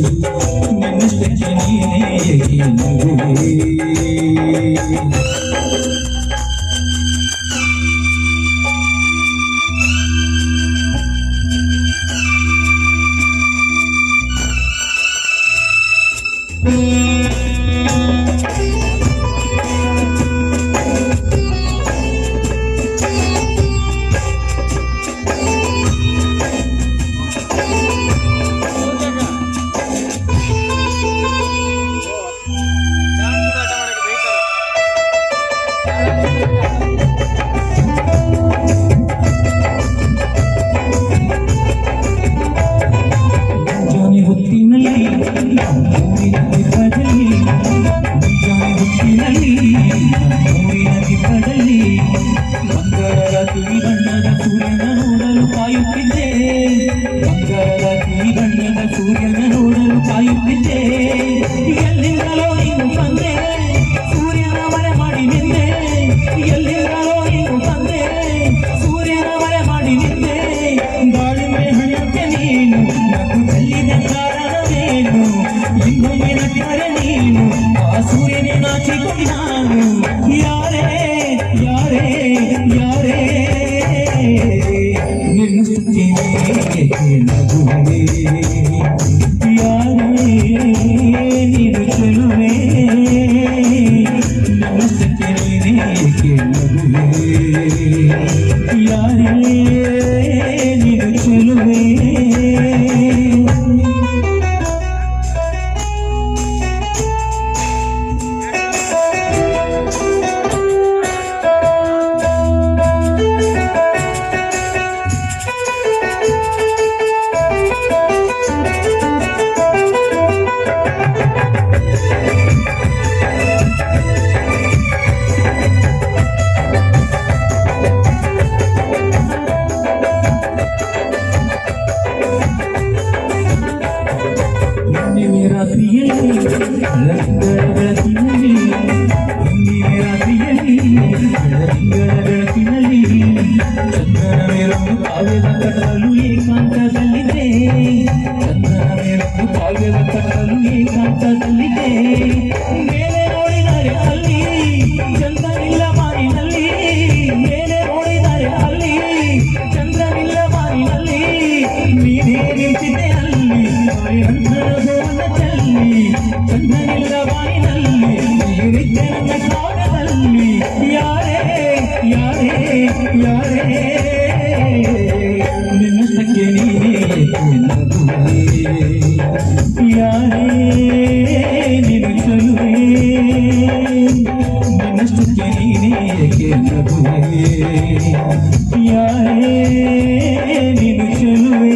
ನಿನ್ನಷ್ಟಕ್ಕೆ ನೀನೇ ಏಕೆ ನಗುವೆ ಸೂರ್ಯನ ನೋಡಲು ಕಾಯುತ್ತಿದ್ದೆ ಎಲ್ಲಿಂದಲೋ ನೀನು ಬಂದೆ ಸೂರ್ಯನ ಮರೆ ಮಾಡಿ ನಿಂದೆ ಎಲ್ಲಿಂದಲೋ ನೀನು ಬಂದೆ ಸೂರ್ಯನ ಮರೆ ಮಾಡಿ ನಿಂದೆ ಬಾಳಿಮೆ ಹಣಕ್ಕೆ ನೀನು ನಗು ಚೆಲ್ಲಿದ ಕಾರಣವೇನು ಇನ್ನೊಮ್ಮೆ ನಕ್ಕರೆ ನೀನು ಆ ಸೂರ್ಯನೇ ನಾಚಿಕೊಂಡು ನಾನು ಯಾರೇ ಯಾರೇ ಯಾರೇ ನಿನ್ನ ಸುತ್ತಿನೇ ನಗುವೆ ಕಟ್ಟಲು ಏಕಾಂತದಲ್ಲಿದೆ ಚಂದನ ಮೇಲೊಂದು ಕಾವ್ಯದ ಕಟ್ಟಲು ಏಕಾಂತದಲ್ಲಿದೆ ಮೇಲೆ ನೋಡಿದರೆ ಅಲ್ಲಿ ಚಂದನಿಲ್ಲ ಮಾರಿನಲ್ಲಿ ಮೇಲೆ ನೋಡಿದರೆ ಅಲ್ಲಿ ಚಂದನಿಲ್ಲ ಮಾರಿನಲ್ಲಿ ನೀನೇ ನಿಂತಿದೆ ಅಲ್ಲಿ ಅಂಧನ ಚೆಲ್ಲಿ ಚಂದನಿಲ್ಲ ಮಾರಿನಲ್ಲಿ ನೀರಿದ್ದೆ ನನ್ನ ಕಾಲದಲ್ಲಿ ಯಾರೇ ಯಾರೇ ಯಾರೇ ನಿನ್ನಷ್ಟಕ್ಕೆ ನೀನೇ ನಗುವೆ ಯಾರೇ ನಿನ್ನ ಚಲುವೆ ನಿನ್ನಷ್ಟಕ್ಕೆ ನೀನೇ ನಗುವೆ ಯಾರೇ ನಿನ್ನ ಚಲುವೆ